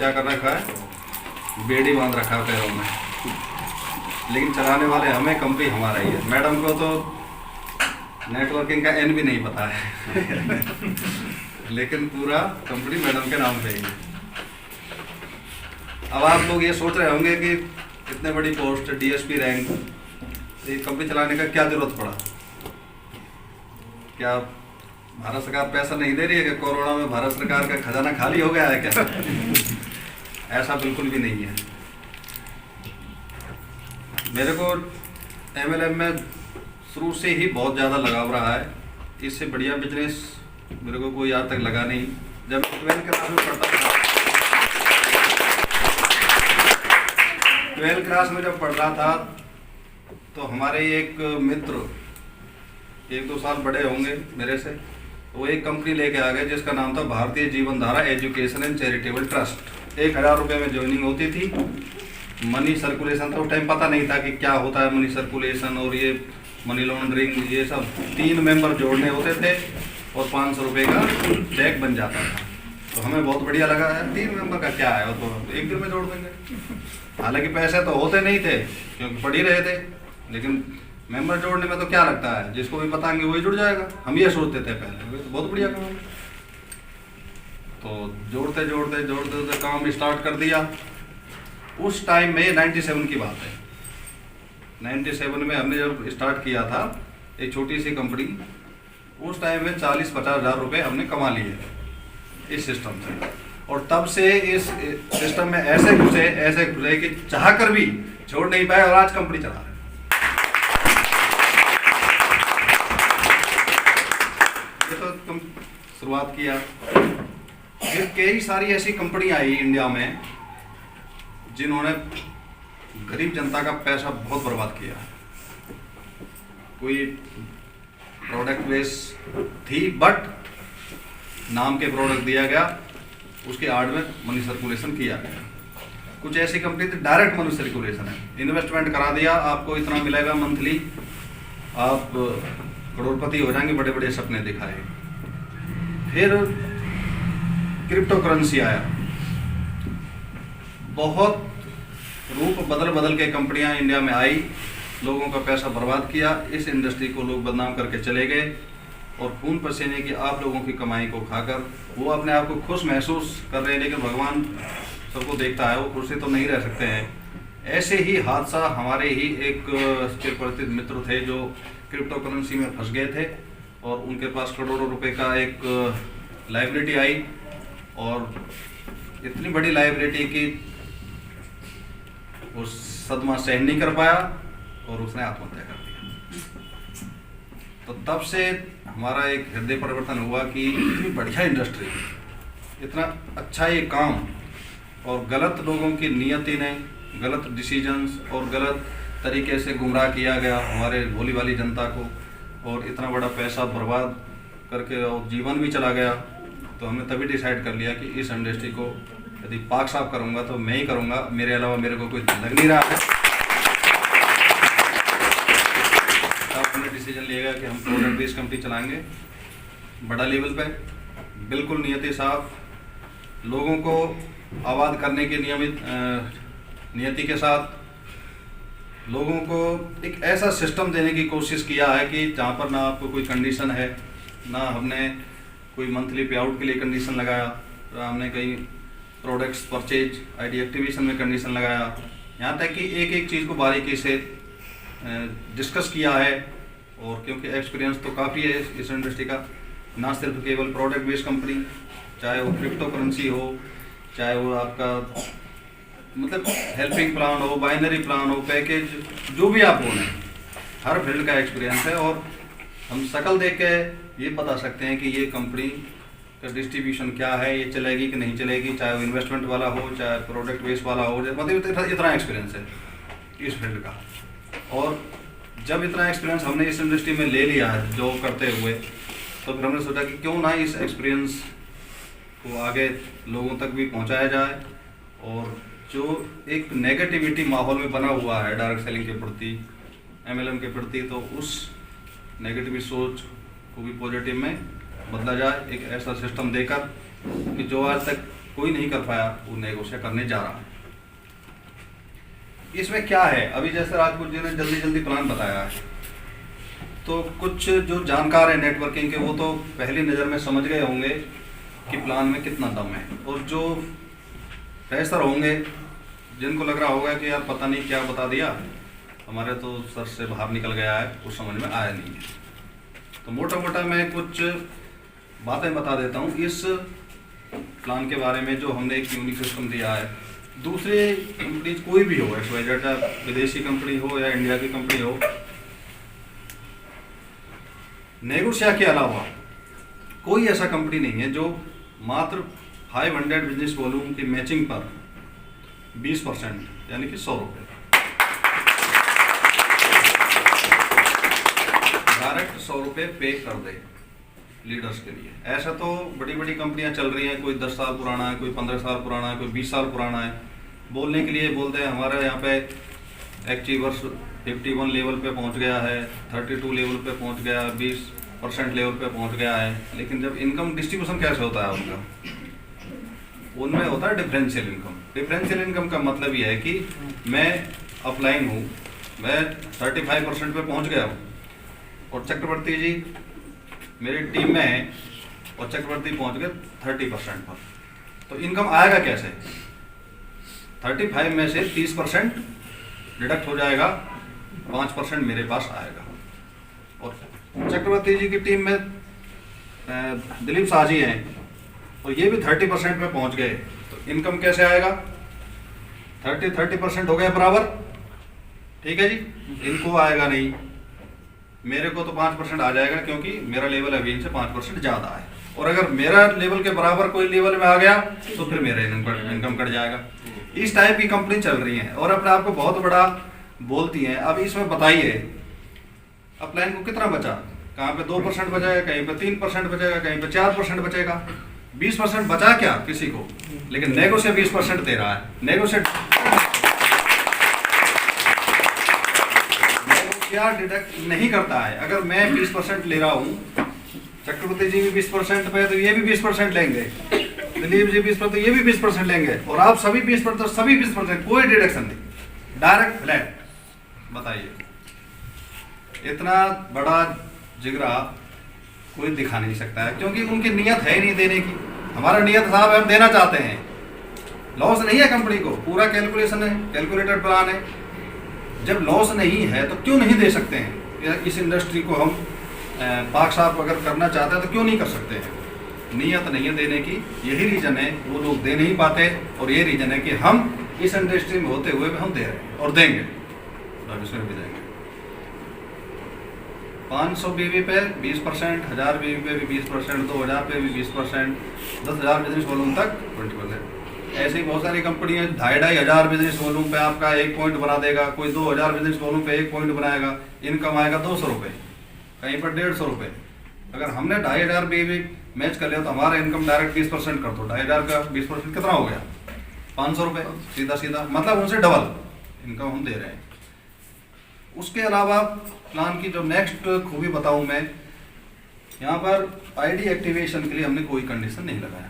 क्या कर रखा है, बेड़ी बांध रखा है पैरों में, लेकिन चलाने वाले हमें, कंपनी हमारा ही है। मैडम को तो नेटवर्किंग का एन भी नहीं पता है लेकिन पूरा कंपनी मैडम के नाम पे ही है। अब आप लोग ये सोच रहे होंगे कि इतने बड़ी पोस्ट, डीएसपी रैंक, ये कंपनी चलाने का क्या जरूरत पड़ा? क्या भारत सरकार पैसा नहीं दे रही है कि कोरोना में भारत सरकार का खजाना खाली हो गया है क्या? ऐसा बिल्कुल भी नहीं है। मेरे को एमएलएम में शुरू से ही बहुत ज़्यादा लगाव रहा है। इससे बढ़िया बिजनेस मेरे को कोई आज तक लगा नहीं। जब मैं 12th क्लास में पढ़ता था, 12th क्लास में जब पढ़ रहा था तो हमारे एक मित्र 1-2 साल बड़े होंगे मेरे से, वो एक कंपनी लेके आ गए जिसका नाम था भारतीय जीवन धारा एजुकेशन एंड चैरिटेबल ट्रस्ट। 1000 रुपये में ज्वाइनिंग होती थी। मनी सर्कुलेशन था, उस टाइम पता नहीं था कि क्या होता है मनी सर्कुलेशन और ये मनी लॉन्ड्रिंग, ये सब 3 मेंबर जोड़ने होते थे और 500 रुपये का चेक बन जाता था। तो हमें बहुत बढ़िया लगा है, 3 मेंबर का क्या है, वो तो एक दिन में जोड़ देंगे। हालांकि पैसे तो होते नहीं थे क्योंकि पढ़ ही रहे थे, लेकिन मेंबर जोड़ने में तो क्या लगता है, जिसको भी बताएंगे वही जुड़ जाएगा। हम ये सोचते थे पहले, तो बहुत बढ़िया काम। तो जोड़ते जोड़ते काम स्टार्ट कर दिया। उस टाइम में 97 की बात है, 97 में हमने जब स्टार्ट किया था एक छोटी सी कंपनी, उस टाइम में 40-50 हज़ार रुपये हमने कमा लिए इस सिस्टम से। और तब से इस सिस्टम में ऐसे घुसे कि चाह कर भी छोड़ नहीं पाए और आज कंपनी चला रहे। ये तो तुम शुरुआत किया, फिर कई सारी ऐसी कंपनी आई इंडिया में जिन्होंने गरीब जनता का पैसा बहुत बर्बाद किया। कोई प्रोडक्ट बेस थी बट नाम के प्रोडक्ट दिया गया, उसके आड़ में मनी सर्कुलेशन किया गया। कुछ ऐसी कंपनी थी डायरेक्ट मनी सर्कुलेशन है, इन्वेस्टमेंट करा दिया, आपको इतना मिलेगा मंथली, आप करोड़पति हो जाएंगे, बड़े बड़े सपने दिखाए। फिर क्रिप्टो करेंसी आया, बहुत रूप बदल के कंपनियां इंडिया में आई, लोगों का पैसा बर्बाद किया। इस इंडस्ट्री को लोग बदनाम करके चले गए और खून पसीने की आप लोगों की कमाई को खाकर वो अपने आप को खुश महसूस कर रहे हैं, लेकिन भगवान सबको देखता है, वो खुश से तो नहीं रह सकते हैं। ऐसे ही हादसा हमारे ही एक चिरपरिचित मित्र थे जो क्रिप्टो करेंसी में फंस गए थे और उनके पास करोड़ों रुपए का एक लायबिलिटी आई और इतनी बड़ी लायबिलिटी की वो सदमा सहन नहीं कर पाया और उसने आत्महत्या कर दिया। तो तब से हमारा एक हृदय परिवर्तन हुआ कि इतनी बढ़िया इंडस्ट्री, इतना अच्छा ये काम, और गलत लोगों की नियति ने गलत डिसीजंस और गलत तरीके से गुमराह किया गया हमारे भोली वाली जनता को, और इतना बड़ा पैसा बर्बाद करके और जीवन भी चला गया। तो हमने तभी डिसाइड कर लिया कि इस इंडस्ट्री को यदि पाक साफ करूंगा तो मैं ही करूंगा, मेरे अलावा मेरे को कोई लग नहीं रहा है। तब हमने डिसीजन लिया कि हम प्रोडक्ट बेस्ड कंपनी चलाएंगे बड़ा लेवल पे, बिल्कुल नियति साफ, लोगों को आबाद करने की नियति के साथ, लोगों को एक ऐसा सिस्टम देने की कोशिश किया है कि जहाँ पर ना आपको कोई कंडीशन है, ना हमने कोई मंथली पे आउट के लिए कंडीशन लगाया, ना हमने कहीं प्रोडक्ट्स परचेज आईडी एक्टिवेशन में कंडीशन लगाया। यहाँ तक कि एक एक चीज़ को बारीकी से डिस्कस किया है। और क्योंकि एक्सपीरियंस तो काफ़ी है इस इंडस्ट्री का, ना सिर्फ केवल प्रोडक्ट बेस्ड कंपनी, चाहे वो क्रिप्टो करेंसी हो, चाहे वो आपका मतलब हेल्पिंग प्लान हो, बाइनरी प्लान हो, पैकेज, जो भी आप बोलें, हर फील्ड का एक्सपीरियंस है। और हम शक्ल देख के ये बता सकते हैं कि ये कंपनी का डिस्ट्रीब्यूशन क्या है, ये चलेगी कि नहीं चलेगी, चाहे वो इन्वेस्टमेंट वाला हो, चाहे प्रोडक्ट बेस्ड वाला हो, मतलब इतना एक्सपीरियंस है इस फील्ड का। और जब इतना एक्सपीरियंस हमने इस इंडस्ट्री में ले लिया है जॉब करते हुए, तो फिर हमने सोचा कि क्यों ना इस एक्सपीरियंस को आगे लोगों तक भी पहुंचाया जाए। और जो एक नेगेटिविटी माहौल में बना हुआ है डायरेक्ट सेलिंग के प्रति, एमएलएम के प्रति, तो उस नेगेटिव सोच को भी पॉजिटिव में बदला जाए, एक ऐसा सिस्टम देकर कि जो आज तक कोई नहीं कर पाया, वो नेगोशिएट करने जा रहा है। इसमें क्या है, अभी जैसे राजपूत जी ने जल्दी जल्दी प्लान बताया है, तो कुछ जो जानकार है नेटवर्किंग के वो तो पहली नज़र में समझ गए होंगे कि प्लान में कितना दम है, और जो फ्रेशर होंगे जिनको लग रहा होगा कि यार पता नहीं क्या बता दिया, हमारे तो सर से बाहर निकल गया है, कुछ समझ में आया नहीं है। तो मोटा मोटा मैं कुछ बातें बता देता हूँ इस प्लान के बारे में जो हमने एक यूनिक सिस्टम दिया है। दूसरे कंपनी कोई भी हो, XYZ विदेशी कंपनी हो या इंडिया की कंपनी हो, नेगोशिया के अलावा कोई ऐसा कंपनी नहीं है जो मात्र 500 बिजनेस वॉल्यूम की मैचिंग पर 20% यानी कि 100 रुपये डायरेक्ट 100 रुपये पे कर दे लीडर्स के लिए। ऐसा तो बड़ी बड़ी कंपनियां चल रही हैं, कोई 10 साल पुराना है, कोई 15 साल पुराना है, कोई 20 साल पुराना है, बोलने के लिए बोलते हैं हमारे यहाँ पे अचीवर्स 51 लेवल पे पहुँच गया है, 32 लेवल पे पहुँच गया, 20% लेवल पे पहुँच गया है। लेकिन जब इनकम डिस्ट्रीब्यूशन कैसे होता है उनका, उनमें होता है डिफरेंशियल इनकम। डिफरेंशियल इनकम का मतलब यह है कि मैं अपलाइन हूँ, मैं 35% पे पहुँच गया हूँ, और चक्रवर्ती जी मेरी टीम में है और चक्रवर्ती पहुंच गए 30% पर, तो इनकम आएगा कैसे? 35 में से 30% डिडक्ट हो जाएगा, 5% मेरे पास आएगा। और चक्रवर्ती जी की टीम में दिलीप शाह जी हैं और ये भी 30% पे पहुंच गए, तो इनकम कैसे आएगा? 30% हो गए बराबर, ठीक है जी। इनको आएगा नहीं, मेरे को तो 5% आ जाएगा क्योंकि मेरा लेवल अभी इनसे 5% ज़्यादा है, और अगर मेरा लेवल के बराबर कोई लेवल में आ गया तो फिर मेरा इनकम कट जाएगा। इस टाइप की कंपनी चल रही हैं और अपने आप को बहुत बड़ा बोलती हैं। अब इसमें बताइए अपलाइन को कितना बचा? कहाँ पे 2% बचेगा, कहीं पे 3% बचेगा, कहीं पे 4% बचेगा, 20% बचा क्या किसी को? लेकिन नेगोशिएट 20% दे रहा है। नेगोशिएट डिडक्ट नहीं करता है। अगर मैं 20% ले रहा हूँ, चक्रवर्ती जी भी 20% पे, तो ये भी 20% लेंगे, दिलीप जी 20%, तो ये भी 20% लेंगे, और आप सभी 20%, तो सभी 20%, कोई डिडक्शन नहीं, डायरेक्ट फ्लैट। बताइए, इतना बड़ा जिगरा कोई दिखा नहीं सकता है, क्योंकि उनकी नियत है ही नहीं देने की। हमारा नियत साहब हम देना चाहते हैं, लॉस नहीं है कंपनी को, पूरा कैलकुलेशन है, कैलकुलेटेड प्लान है। जब लॉस नहीं है तो क्यों नहीं दे सकते हैं? इस इंडस्ट्री को हम पाक साफ अगर करना चाहते हैं तो क्यों नहीं कर सकते हैं? नियत नहीं है देने की, यही रीज़न है वो लोग दे नहीं पाते, और ये रीज़न है कि हम इस इंडस्ट्री में होते हुए भी हम दे रहे हैं और देंगे, भविष्य में भी देंगे। 500 बीवी पे 20%, 1000 बीवी पे भी 20%, 2000 पे भी 20%, 10,000 बिजनेस वॉल्यूम तक 20%। ऐसी बहुत सारी कंपनियां 2,500 बिजनेस वॉल्यूम पे आपका 1 पॉइंट बना देगा, कोई 2,000 बिजनेस वॉल्यूम पे 1 पॉइंट बनाएगा, इनकम आएगा 200 रुपये, कहीं पर 150 रुपये। अगर हमने 2,500 भी मैच कर लिया तो हमारा इनकम डायरेक्ट 20% कर दो, 2,500 का 20% कितना हो गया? 500 रुपये, सीधा सीधा, मतलब उनसे डबल इनकम हम दे रहे हैं। उसके अलावा प्लान की जो नेक्स्ट खूबी बताऊँ मैं, यहाँ पर ID एक्टिवेशन के लिए हमने कोई कंडीशन नहीं लगाया।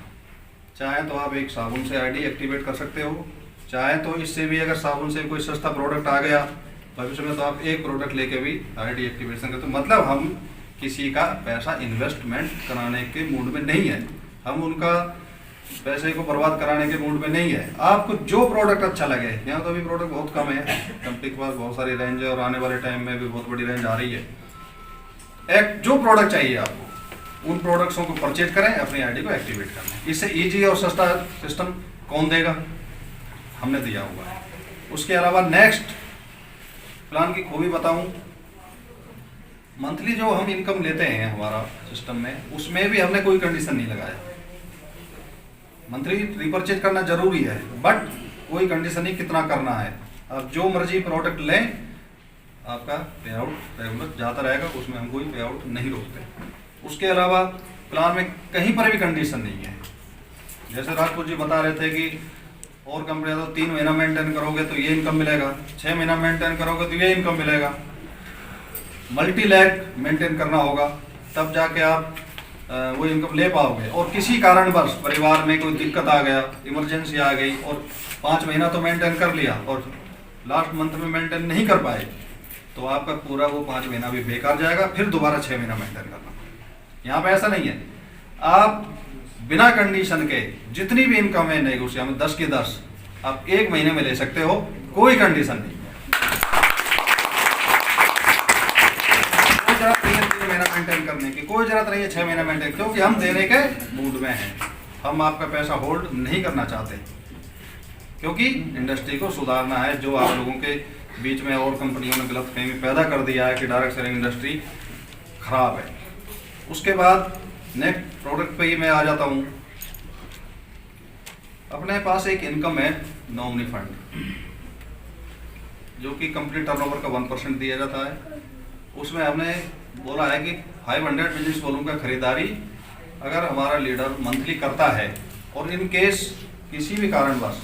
चाहे तो आप एक साबुन से ID एक्टिवेट कर सकते हो, चाहे तो इससे भी अगर साबुन से कोई सस्ता प्रोडक्ट आ गया भविष्य में तो आप एक प्रोडक्ट लेके भी ID एक्टिवेशन करते हो। मतलब हम किसी का पैसा इन्वेस्टमेंट कराने के मूड में नहीं है, हम उनका पैसे को बर्बाद कराने के मूड में नहीं है। आपको जो प्रोडक्ट अच्छा लगे, यहाँ तो अभी प्रोडक्ट बहुत कम है, कंपनी के पास बहुत सारी रेंज है और आने वाले टाइम में भी बहुत बड़ी रेंज आ रही है। एक जो प्रोडक्ट चाहिए आपको, उन प्रोडक्ट्सों को परचेज करें, अपनी ID को एक्टिवेट करना। इससे ईजी और सस्ता सिस्टम कौन देगा? हमने दिया हुआ है। उसके अलावा नेक्स्ट प्लान की खूबी बताऊं, मंथली जो हम इनकम लेते हैं हमारा सिस्टम में, उसमें भी हमने कोई कंडीशन नहीं लगाया। मंथली रिपर्चेज करना जरूरी है, बट कोई कंडीशन नहीं कितना करना है। अब जो मर्जी प्रोडक्ट लें, आपका पे आउट रेगुलर जाता रहेगा, उसमें हम कोई पे आउट नहीं रोकते। उसके अलावा प्लान में कहीं पर भी कंडीशन नहीं है। जैसे राजपूत जी बता रहे थे कि और कंपनियां तो 3 महीना मेंटेन करोगे तो ये इनकम मिलेगा, 6 महीना मेंटेन करोगे तो ये इनकम मिलेगा। मल्टी लैग मेंटेन करना होगा, तब जाके आप वो इनकम ले पाओगे, और किसी कारणवश परिवार में कोई दिक्कत आ गया, इमरजेंसी आ गई और 5 महीना तो मेंटेन कर लिया और लास्ट मंथ में मेंटेन नहीं कर पाए, तो आपका पूरा वो 5 महीना भी बेकार जाएगा, फिर दोबारा 6 महीना मेंटेन करना। यहाँ पे ऐसा नहीं है, आप बिना कंडीशन के जितनी भी इनकम है नेगोशिएशन में 10 की 10 आप 1 महीने में ले सकते हो, कोई कंडीशन नहीं है। कोई जरूरत नहीं है 3 महीना मेंटेन करने की, कोई जरूरत नहीं है 6 महीना मेंटेन, क्योंकि हम देने के मूड में हैं, हम आपका पैसा होल्ड नहीं करना चाहते, क्योंकि इंडस्ट्री को सुधारना है। जो आप लोगों के बीच में और कंपनियों ने गलतफहमी पैदा कर दिया है कि डायरेक्ट सेलिंग इंडस्ट्री खराब है। उसके बाद नेक्स्ट प्रोडक्ट पे ही मैं आ जाता हूँ। अपने पास एक इनकम है नॉमिनी फंड, जो कि कंपनी टर्नओवर का 1% दिया जाता है। उसमें हमने बोला है कि 500 बिजनेस वॉल्यूम का खरीदारी अगर हमारा लीडर मंथली करता है और इन केस किसी भी कारणवश,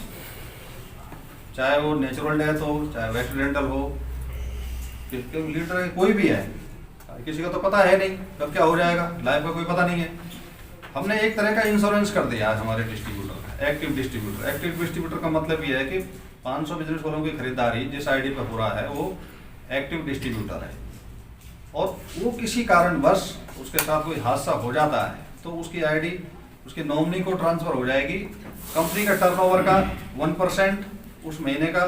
चाहे वो नेचुरल डेथ हो, चाहे एक्सीडेंटल हो, लीडर कोई भी है, किसी का तो पता है नहीं कब क्या हो जाएगा, लाइफ का कोई पता नहीं है। हमने एक तरह का इंश्योरेंस कर दिया है हमारे डिस्ट्रीब्यूटर का, एक्टिव डिस्ट्रीब्यूटर। एक्टिव डिस्ट्रीब्यूटर का मतलब ये है कि 500 बिजनेस वालों की खरीदारी जिस आईडी पर हो रहा है वो एक्टिव डिस्ट्रीब्यूटर है, और वो किसी कारणवश उसके साथ कोई हादसा हो जाता है तो उसकी आईडी उसकी नॉमिनी को ट्रांसफर हो जाएगी। कंपनी का टर्नओवर का 1% उस महीने का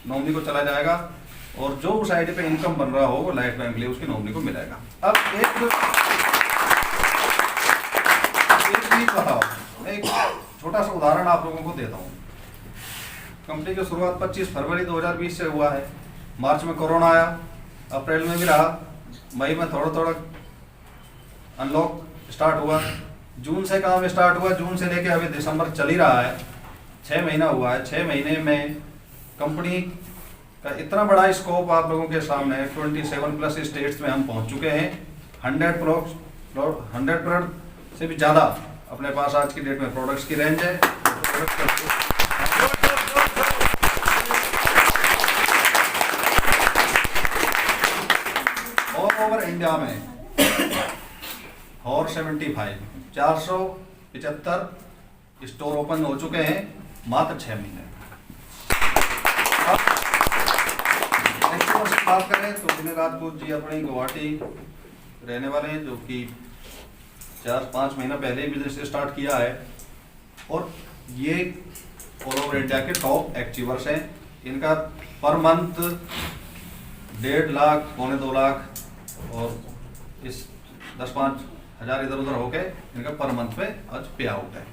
नॉमिनी को चला जाएगा, और जो उस आईडी पे इनकम बन रहा हो वो लाइफ टाइम के लिए उसकी नॉमिनी को मिलेगा। अब एक चीज बताओ, मैं एक छोटा सा उदाहरण आप लोगों को देता हूँ। कंपनी की शुरुआत 25 फरवरी 2020 से हुआ है। मार्च में कोरोना आया, अप्रैल में भी रहा, मई में थोड़ा थोड़ा अनलॉक स्टार्ट हुआ, जून से काम स्टार्ट हुआ, जून से लेके अभी दिसंबर चल ही रहा है, 6 महीना हुआ है। 6 महीने में कंपनी का इतना बड़ा स्कोप आप लोगों के सामने है। 27+ स्टेट्स में हम पहुंच चुके हैं। 100 से भी ज़्यादा अपने पास आज की डेट में प्रोडक्ट्स की रेंज है। ऑल ओवर इंडिया में 475 स्टोर ओपन हो चुके हैं मात्र 6 महीने। बात करें तो विनय राजपूत जी अपने गुवाहाटी रहने वाले हैं, जो कि 4-5 महीना पहले ही बिजनेस स्टार्ट किया है, और ये ऑल ओवर इंडिया के टॉप अचीवर्स हैं। इनका पर मंथ 1.5 लाख, 2.25 लाख, और इस 10-5 हज़ार इधर उधर होके इनका पर मंथ पे आज पे आउट है।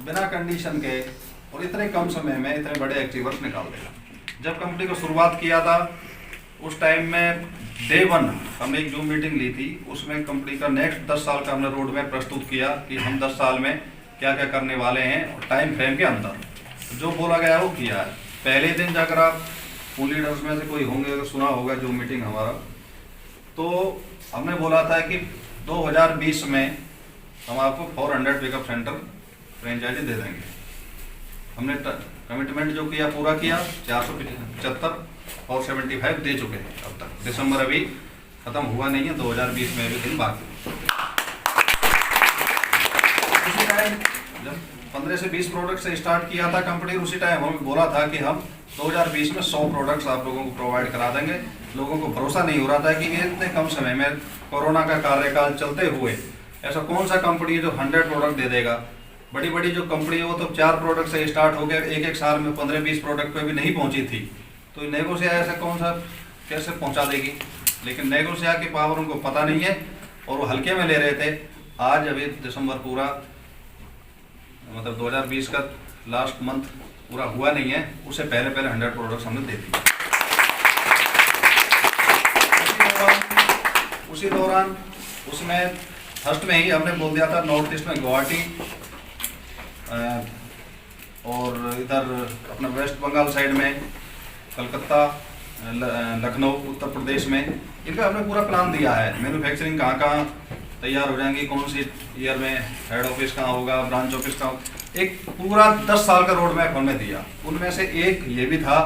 बिना कंडीशन के और इतने कम समय में इतने बड़े अचीवर्स निकाल देगा। जब कंपनी को शुरुआत किया था उस टाइम में डे 1 हमने एक जूम मीटिंग ली थी, उसमें कंपनी का नेक्स्ट 10 साल का हमने रोड मैप प्रस्तुत किया कि हम 10 साल में क्या क्या करने वाले हैं, और टाइम फ्रेम के अंदर जो बोला गया वो किया है। पहले दिन जाकर आप उन लीडर्स में से कोई होंगे अगर सुना होगा जूम मीटिंग हमारा, तो हमने बोला था कि 2020 में हम आपको 400 पिकअप सेंटर फ्रेंचाइजी दे देंगे। हमने कमिटमेंट जो किया पूरा किया, 475 और 75 दे चुके हैं अब तक। दिसंबर अभी खत्म हुआ नहीं है, 2020 में अभी दिन बाकी। उसी टाइम जब 15 से 20 प्रोडक्ट से स्टार्ट किया था कंपनी, उसी टाइम हमें बोला था कि हम 2020 में 100 प्रोडक्ट्स आप लोगों को प्रोवाइड करा देंगे। लोगों को भरोसा नहीं हो रहा था कि इतने कम समय में कोरोना का कार्यकाल चलते हुए ऐसा कौन सा कंपनी है जो 100 प्रोडक्ट दे देगा। बड़ी बड़ी जो कंपनी है वो तो 4 प्रोडक्ट से स्टार्ट हो गया, एक साल में 15-20 प्रोडक्ट पे भी नहीं पहुंची थी। तो नेगोशिया ऐसा कौन सा कैसे पहुंचा देगी, लेकिन नेगोशिया की पावर उनको पता नहीं है और वो हल्के में ले रहे थे। आज अभी दिसंबर पूरा मतलब 2020 का लास्ट मंथ पूरा हुआ नहीं है, उससे पहले 100 प्रोडक्ट्स हमने दे दिए। उसी दौरान उसमें फर्स्ट में ही हमने बोल दिया था नॉर्थ ईस्ट में गुवाहाटी और इधर अपना वेस्ट बंगाल साइड में कलकत्ता, लखनऊ उत्तर प्रदेश में, इनका हमने पूरा प्लान दिया है। मैन्युफैक्चरिंग कहाँ कहाँ तैयार हो जाएंगी, कौन सी ईयर में हेड ऑफिस कहाँ होगा, ब्रांच ऑफिस कहाँ होगा, एक पूरा 10 साल का रोड मैप हमने दिया। उनमें से एक ये भी था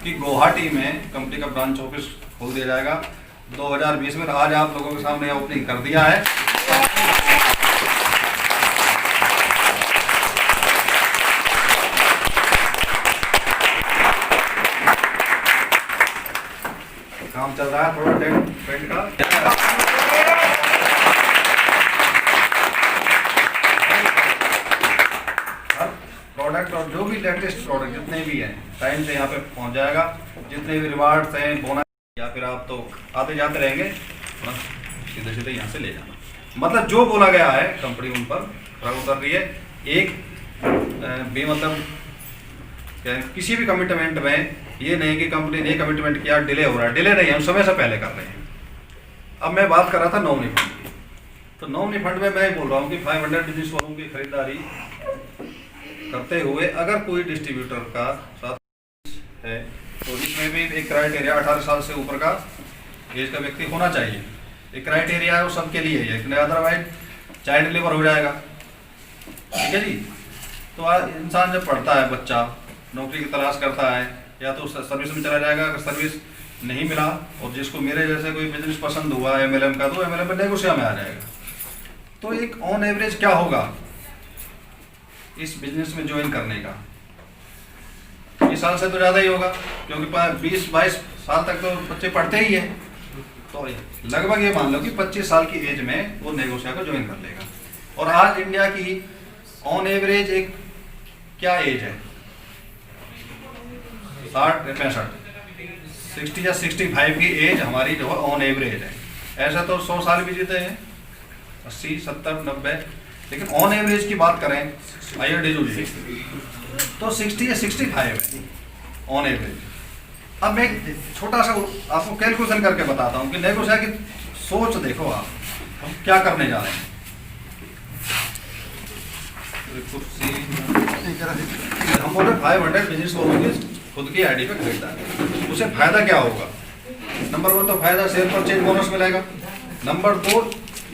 कि गुवाहाटी में कंपनी का ब्रांच ऑफिस खोल दिया जाएगा। 2020 में। आज आप लोगों के सामने ओपनिंग कर दिया है। काम चल रहा है थोड़ा टेंट का। प्रोडक्ट और जो भी लेटेस्ट प्रोडक्ट जितने भी हैं टाइम से यहाँ पे पहुँच जाएगा। जितने भी रिवार्ड्स हैं, बोनस, या फिर आप तो आते जाते रहेंगे, सीधे सीधे यहाँ से ले जाना। मतलब जो बोला गया है कंपनी उन पर खरा उतर रही है। एक भी मतलब किसी भी कमिटमेंट में ये नहीं कि कंपनी ने कमिटमेंट किया डिले हो रहा है, डिले नहीं, हम समय से पहले कर रहे हैं। अब मैं बात कर रहा था नॉमिनी फंड की, तो नॉमिनी फंड में मैं बोल रहा हूँ कि 500 बिजनेस वालों की खरीदारी करते हुए अगर कोई डिस्ट्रीब्यूटर का साथ है तो इसमें भी एक क्राइटेरिया 18 साल से ऊपर का एज का व्यक्ति होना चाहिए। एक क्राइटेरिया है वो सबके लिए है, अदरवाइज चाइल्ड लेबर हो जाएगा। ठीक है जी। तो आज इंसान जब पढ़ता है, बच्चा नौकरी की तलाश करता है, या तो सर्विस में चला जाएगा। अगर सर्विस नहीं मिला और जिसको मेरे जैसे कोई बिजनेस पसंद हुआ MLM का, तो MLM में नेगोशिया में आ जाएगा। तो एक ऑन एवरेज क्या होगा इस बिजनेस में ज्वाइन करने का? 20 साल से तो ज़्यादा ही होगा, क्योंकि 20-22 साल तक तो बच्चे पढ़ते ही है। तो लगभग ये मान लो कि 25 साल की एज में वो नेगोशिया को ज्वाइन कर लेगा। और आज इंडिया की ऑन एवरेज एक क्या एज है? 60-65 60 या 65 की एज हमारी जो है ऑन एवरेज है। ऐसा तो 100 साल भी जीते हैं, 80, 70, 90, लेकिन ऑन एवरेज की बात करें IRDAI तो 60 या 65 है ऑन एवरेज। अब मैं छोटा सा आपको कैलकुलेशन करके बताता हूँ कि नेगोशिया की सोच देखो आप, हम क्या करने जा रहे हैं। हम बोले 500 बिजनेस होगी खुद की आईडी पे खरीदारी, उसे फायदा क्या होगा? नंबर 1 तो फायदा शेयर परचेज बोनस मिलेगा। नंबर 2,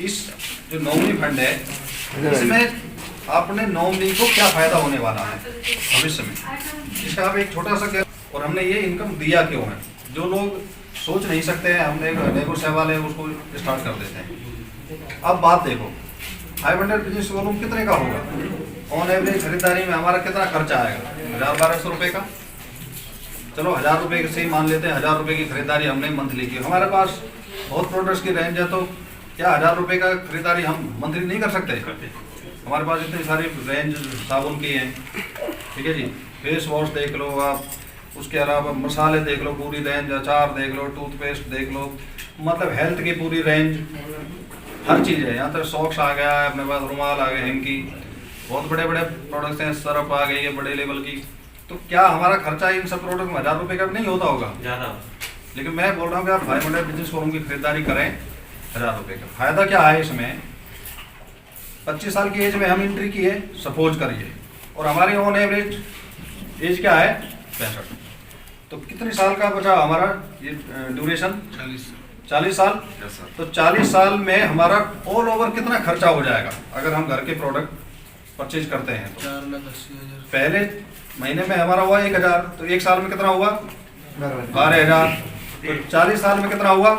इस जो नॉमिनी फंड है इसमें अपने नॉमिनी को क्या फायदा होने वाला है भविष्य में, इसका आप एक छोटा सा। और हमने ये इनकम दिया क्यों है? जो लोग सोच नहीं सकते हैं, हमने नेगोशिया वाले उसको स्टार्ट कर देते हैं। अब बात देखो, 500 बिजनेस वॉल्यूम कितने का होगा? ऑन एवरेज खरीदारी में हमारा कितना खर्चा आएगा? 1000-1200 रुपये का। चलो 1000 रुपये से ही मान लेते हैं, 1000 रुपये की खरीदारी हमने मंथली की। हमारे पास बहुत प्रोडक्ट्स की रेंज है, तो क्या 1000 रुपये का खरीदारी हम मंथली नहीं कर सकते? हमारे पास इतनी सारी रेंज साबुन की हैं, ठीक है जी। फेस वॉश देख लो आप, उसके अलावा मसाले देख लो पूरी रेंज, अचार देख लो, टूथपेस्ट देख लो, मतलब हेल्थ की पूरी रेंज, हर चीज़ है। यहाँ तक सॉक्स आ गया है अपने पास, रुमाल आ गए, हैंकी, बहुत बड़े बड़े प्रोडक्ट्स हैं, सरफ आ गई है बड़े लेवल की। तो क्या हमारा खर्चा इन सब प्रोडक्ट में 1000 रुपये का नहीं होता होगा? ज़्यादा। लेकिन मैं बोल रहा हूँ कि आप 500 बिजनेस फोरम की खरीदारी करें 1000 रुपये का। फायदा क्या है इसमें? 25 साल की एज में हम एंट्री किए सपोज करिए, और हमारी ऑन एवरेज एज क्या है? 65। तो कितने साल का बचा हमारा ये ड्यूरेशन? 40 साल। तो 40 साल में हमारा ऑल ओवर कितना खर्चा हो जाएगा अगर हम घर के प्रोडक्ट परचेज करते हैं? तो 4,80,000। पहले महीने में हमारा हुआ 1000, तो एक साल में कितना हुआ? 12,000। तो 40 साल में कितना हुआ?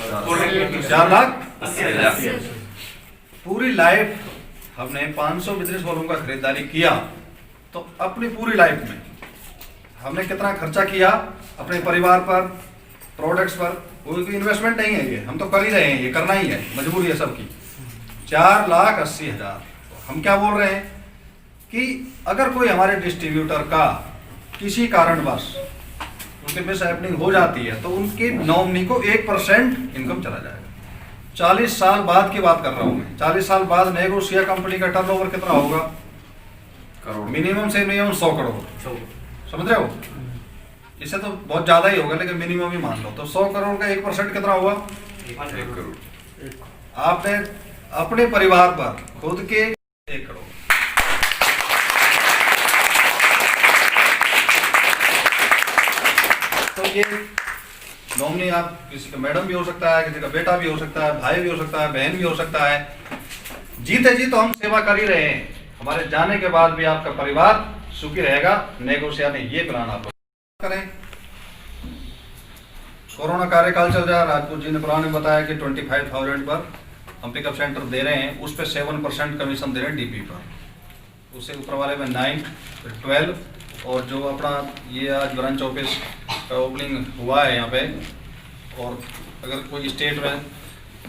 4,80,000। पूरी लाइफ हमने 500 बिजनेस वॉल्यूम का खरीदारी किया, तो अपनी पूरी लाइफ में हमने कितना खर्चा किया अपने परिवार पर, प्रोडक्ट्स पर? कोई इन्वेस्टमेंट नहीं है, ये हम तो कर ही रहे हैं, ये करना ही है, मजबूरी है सबकी। 4,80,000। हम क्या बोल रहे हैं कि अगर कोई हमारे डिस्ट्रीब्यूटर का किसी कारणवश उनके मिस हैपनिंग हो जाती है, तो उनकी नॉमिनी को 1% इनकम चला जाएगा। 40 साल बाद की बात कर रहा हूँ मैं। 40 साल बाद नेगोशिया कंपनी का टर्नओवर कितना होगा? करोड़। मिनिमम से मिनिमम 100 करोड़। समझ रहे हो? इससे तो बहुत ज़्यादा ही होगा, लेकिन मिनिमम ही मान लो। तो 100 करोड़ का 1% कितना हुआ? 1 करोड़। आपने अपने परिवार पर खुद के 1 करोड़। तो ये नॉमिनी आप किसी का मैडम भी हो सकता है, किसी का बेटा भी हो सकता है, भाई भी हो सकता है, बहन भी हो सकता है। जीते जी तो हम सेवा कर ही रहे हैं, हमारे जाने के बाद भी आपका परिवार सुखी रहेगा। नेगोशिया में ये प्लान आप लोग करें। कोरोना कार्यकाल चल रहा है। राजपूत जी ने पुराने बताया कि 25,000 पर हम पिकअप सेंटर दे रहे हैं, उस पर 7% कमीशन दे रहे हैं डीपी पर। उससे ऊपर वाले में 9, 12 और जो अपना ये आज ब्रांच ऑफिस का ओपनिंग हुआ है यहाँ पे, और अगर कोई स्टेट में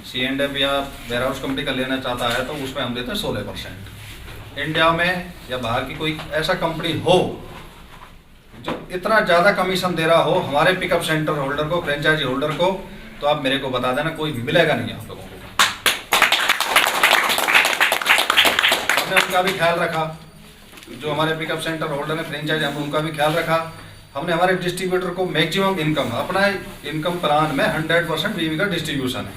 C&F या वेयर हाउस कंपनी का लेना चाहता है तो उसमें हम देते हैं 16%। इंडिया में या बाहर की कोई ऐसा कंपनी हो जो इतना ज़्यादा कमीशन दे रहा हो हमारे पिकअप सेंटर होल्डर को, फ्रेंचाइजी होल्डर को, तो आप मेरे को बता देना, कोई मिलेगा नहीं आप लोगों को। हमने उनका भी ख्याल रखा, जो हमारे पिकअप सेंटर होल्डर है फ्रेंचाइजी, हमने उनका भी ख्याल रखा। हमने हमारे डिस्ट्रीब्यूटर को मैक्सिमम इनकम, अपना इनकम प्लान में 100% बीवी का डिस्ट्रीब्यूशन है,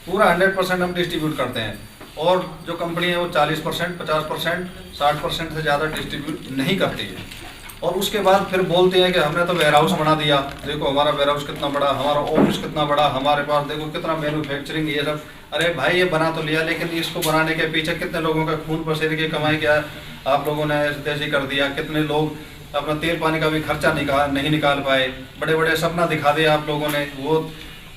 पूरा 100% हम डिस्ट्रीब्यूट करते हैं। और जो कंपनी है वो 40%, 50%, 60% से ज़्यादा डिस्ट्रीब्यूट नहीं करती है। और उसके बाद फिर बोलते हैं कि हमने तो वेयर हाउस बना दिया, देखो हमारा वेयर हाउस कितना बड़ा, हमारा ऑफिस कितना बड़ा, हमारे पास देखो कितना मैन्युफैक्चरिंग, ये सब। अरे भाई ये बना तो लिया, लेकिन इसको बनाने के पीछे कितने लोगों का खून पसीने की कमाई क्या आप लोगों ने ऐसे कर दिया। कितने लोग अपना तेल पानी का भी खर्चा नहीं निकाल पाए, बड़े बड़े सपना दिखा दिया आप लोगों ने, वो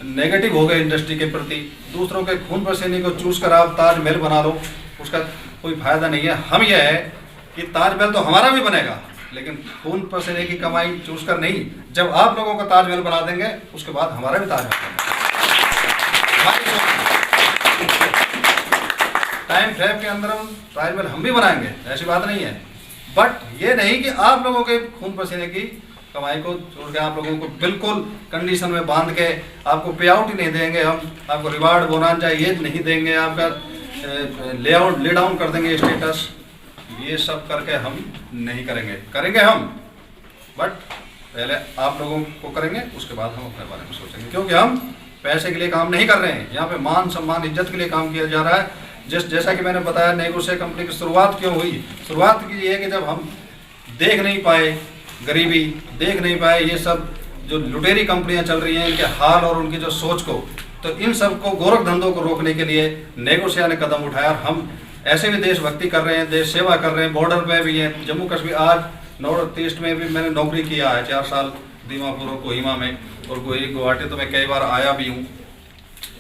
नेगेटिव हो गए इंडस्ट्री के प्रति। दूसरों के खून पसीने को चूस कर आप ताजमहल बना लो, उसका कोई फायदा नहीं है। हम यह है कि ताजमहल तो हमारा भी बनेगा, लेकिन खून पसीने की कमाई चूस कर नहीं। जब आप लोगों का ताजमहल बना देंगे उसके बाद हमारा भी ताजमहल टाइम फ्रेम के अंदर हम ताजमहल हम भी बनाएंगे, ऐसी बात नहीं है। बट ये नहीं कि आप लोगों के खून पसीने की कमाई को छोड़ के आप लोगों को बिल्कुल कंडीशन में बांध के आपको पे आउट ही नहीं देंगे, हम आपको रिवार्ड बोनांजा ये नहीं देंगे, आपका ले डाउन कर देंगे स्टेटस, ये सब करके हम नहीं करेंगे। करेंगे हम, बट पहले आप लोगों को करेंगे, उसके बाद हम अपने बारे में सोचेंगे। क्योंकि हम पैसे के लिए काम नहीं कर रहे हैं, यहाँ पे मान सम्मान इज्जत के लिए काम किया जा रहा है। जैसा कि मैंने बताया नेगोशिया कंपनी की शुरुआत क्यों हुई। शुरुआत की ये कि जब हम देख नहीं पाए गरीबी, देख नहीं पाए ये सब जो लुटेरी कंपनियां चल रही हैं, इनके हाल और उनकी जो सोच को, तो इन सब को गोरख धंधों को रोकने के लिए नेगोशिया ने कदम उठाया। हम ऐसे भी देशभक्ति कर रहे हैं, देश सेवा कर रहे हैं, बॉर्डर पे भी हैं, जम्मू कश्मीर, आज नॉर्थ ईस्ट में भी मैंने नौकरी किया है 4 साल, दीमापुर और कोहिमा में, और गुवाहाटी तो मैं कई बार आया भी हूँ।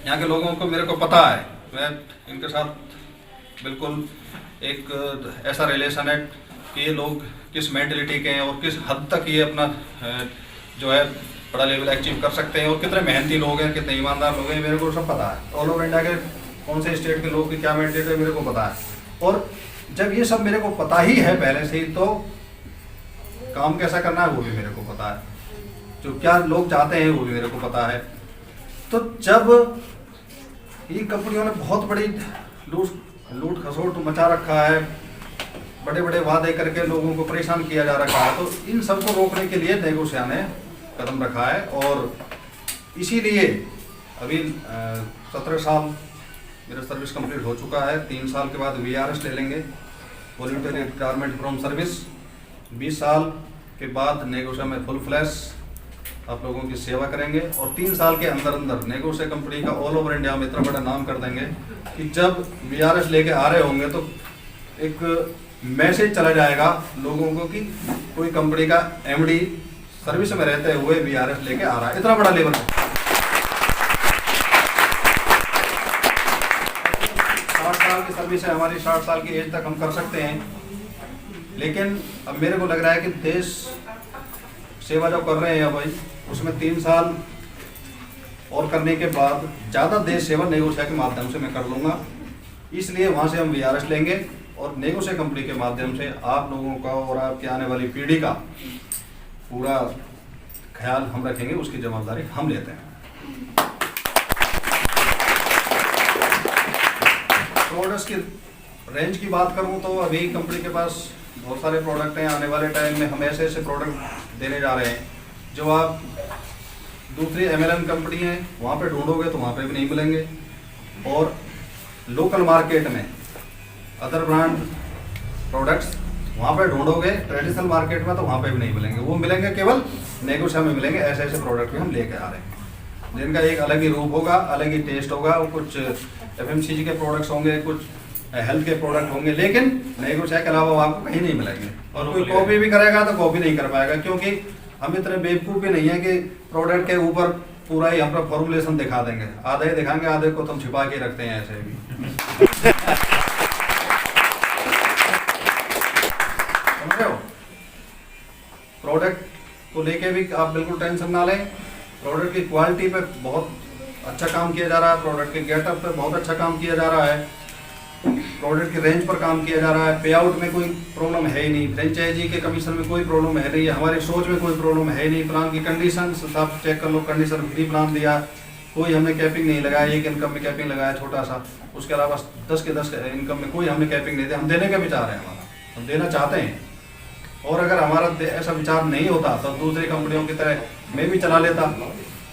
यहाँ के लोगों को मेरे को पता है, मैं इनके साथ बिल्कुल एक ऐसा रिलेशन है कि ये लोग किस मेंटलिटी के हैं और किस हद तक ये अपना जो है बड़ा लेवल अचीव कर सकते हैं, और कितने मेहनती लोग हैं, कितने ईमानदार लोग हैं, मेरे को सब पता है। ऑल ओवर इंडिया के कौन से स्टेट के लोग की क्या मेंटलिटी है मेरे को पता है। और जब ये सब मेरे को पता ही है पहले से ही, तो काम कैसा करना है वो भी मेरे को पता है, जो क्या लोग चाहते हैं वो भी मेरे को पता है। तो जब ये कंपनियों ने बहुत बड़ी लूट खसोट मचा रखा है, बड़े बड़े वादे करके लोगों को परेशान किया जा रखा है, तो इन सब को रोकने के लिए नेगोशिया ने कदम रखा है। और इसीलिए अभी 17 साल मेरा सर्विस कंप्लीट हो चुका है, 3 साल के बाद VRS ले लेंगे, वॉलंटरी रिटायरमेंट फ्रॉम सर्विस। 20 साल के बाद नेगोशिया में फुल फ्लैश आप लोगों की सेवा करेंगे, और 3 साल के अंदर अंदर नेगोशिया कंपनी का ऑल ओवर इंडिया में इतना बड़ा नाम कर देंगे कि जब VRS लेके आ रहे होंगे तो एक मैसेज चला जाएगा लोगों को कि कोई कंपनी का MD सर्विस में रहते हुए VRS लेके आ रहा है। इतना बड़ा लेवल है। 60 साल की सर्विस है हमारी, 60 साल की एज तक हम कर सकते हैं, लेकिन अब मेरे को लग रहा है कि देश सेवा जो कर रहे हैं भाई, उसमें 3 साल और करने के बाद ज़्यादा देश सेवा नेगोशिया के माध्यम से मैं कर लूँगा। इसलिए वहाँ से हम VRS लेंगे, और नेगोशिया कंपनी के माध्यम से आप लोगों का और आपकी आने वाली पीढ़ी का पूरा ख्याल हम रखेंगे, उसकी जिम्मेदारी हम लेते हैं। प्रोडक्ट्स की रेंज की बात करूं तो अभी कंपनी के पास बहुत सारे प्रोडक्ट हैं। आने वाले टाइम में हम ऐसे ऐसे प्रोडक्ट देने जा रहे हैं जो आप दूसरी MLM कंपनी है वहाँ पे ढूंढोगे तो वहाँ पे भी नहीं मिलेंगे, और लोकल मार्केट में अदर ब्रांड प्रोडक्ट्स वहाँ पे ढूंढोगे ट्रेडिशनल मार्केट में तो वहाँ पे भी नहीं मिलेंगे। वो मिलेंगे केवल नेगोशिया में मिलेंगे। ऐसे ऐसे प्रोडक्ट भी हम लेके आ रहे हैं जिनका एक अलग ही रूप होगा, अलग ही टेस्ट होगा। कुछ FMCG के प्रोडक्ट्स होंगे, कुछ हेल्थ के प्रोडक्ट होंगे, लेकिन नेगोशिया के अलावा आपको कहीं नहीं मिलेंगे। और कोई कॉपी भी करेगा तो कॉपी नहीं कर पाएगा, क्योंकि हम इतने बेवकूफ़ भी नहीं है कि प्रोडक्ट के ऊपर पूरा ही अपना फॉर्मुलेशन दिखा देंगे, आधे ही दिखाएंगे, आधे को तो हम छिपा के रखते हैं ऐसे भी। समझ रहे हो? प्रोडक्ट को लेके भी आप बिल्कुल टेंशन ना लें। प्रोडक्ट की क्वालिटी पे बहुत अच्छा काम किया जा रहा है, प्रोडक्ट के गेटअप पे बहुत अच्छा काम किया जा रहा है, प्रोडक्ट की रेंज पर काम किया जा रहा है, पे आउट में कोई प्रॉब्लम है ही नहीं, फ्रेंचाइजी के कमीशन में कोई प्रॉब्लम है नहीं, हमारी सोच में कोई प्रॉब्लम है नहीं, प्लान की कंडीशन आप चेक कर लो, कंडीशन फ्री प्लान दिया, कोई हमने कैपिंग नहीं लगाया, एक इनकम में कैपिंग लगाया छोटा सा, उसके अलावा 10 के 10 इनकम में कोई हमने कैपिंग नहीं दिया। हम देने का विचार है हमारा, हम देना चाहते हैं। और अगर हमारा ऐसा विचार नहीं होता तो दूसरी कंपनियों की तरह मैं भी चला लेता,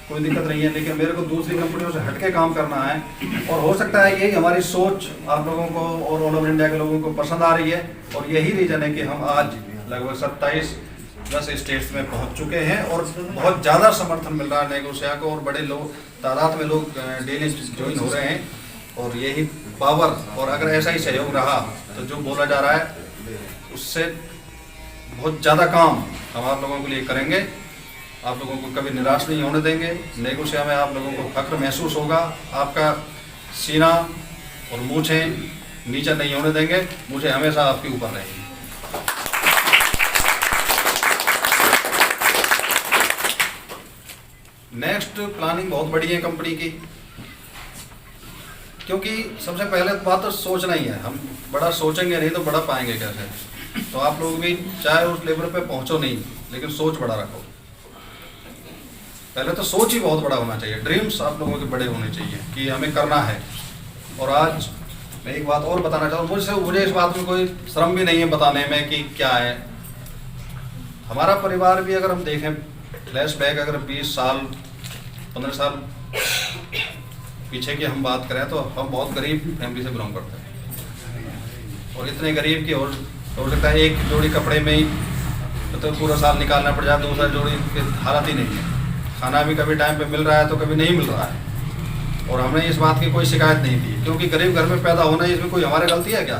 कोई दिक्कत नहीं है, लेकिन मेरे को दूसरी कंपनियों से हटके काम करना है। और हो सकता है यही हमारी सोच आप लोगों को और ऑल ओवर इंडिया के लोगों को पसंद आ रही है, और यही रीज़न है कि हम आज लगभग 27-10 स्टेट्स में पहुंच चुके हैं और बहुत ज़्यादा समर्थन मिल रहा है नेगोशिया को, और बड़े लोग तादाद में लोग डेली ज्वाइन हो रहे हैं। और यही पावर, और अगर ऐसा ही सहयोग रहा तो जो बोला जा रहा है उससे बहुत ज़्यादा काम हम आप लोगों के लिए करेंगे, आप लोगों को कभी निराश नहीं होने देंगे। नेगोशिया में आप लोगों को फख्र महसूस होगा, आपका सीना और मूछें नीचे नहीं होने देंगे, मुझे हमेशा आपके ऊपर रहेंगी। नेक्स्ट प्लानिंग बहुत बड़ी है कंपनी की, क्योंकि सबसे पहले बात तो सोचना ही है। हम बड़ा सोचेंगे नहीं तो बड़ा पाएंगे कैसे। तो आप लोग भी चाहे उस लेवल पे पहुंचो नहीं, लेकिन सोच बड़ा रखो। पहले तो सोच ही बहुत बड़ा होना चाहिए, ड्रीम्स आप लोगों के बड़े होने चाहिए कि हमें करना है। और आज मैं एक बात और बताना चाहता हूँ, मुझे इस बात में कोई शर्म भी नहीं है बताने में कि क्या है। हमारा परिवार भी अगर हम देखें फ्लैशबैक, अगर 20 साल 15 साल पीछे की हम बात करें तो हम बहुत गरीब फैमिली से बिलोंग करते हैं। और इतने गरीब की हो सकता है एक जोड़ी कपड़े में ही तो पूरा साल निकालना पड़ जाए, दूसरा जोड़ी की हालत ही नहीं है। खाना भी कभी टाइम पे मिल रहा है तो कभी नहीं मिल रहा है। और हमने इस बात की कोई शिकायत नहीं दी, क्योंकि गरीब घर में पैदा होना इसमें कोई हमारी गलती है क्या?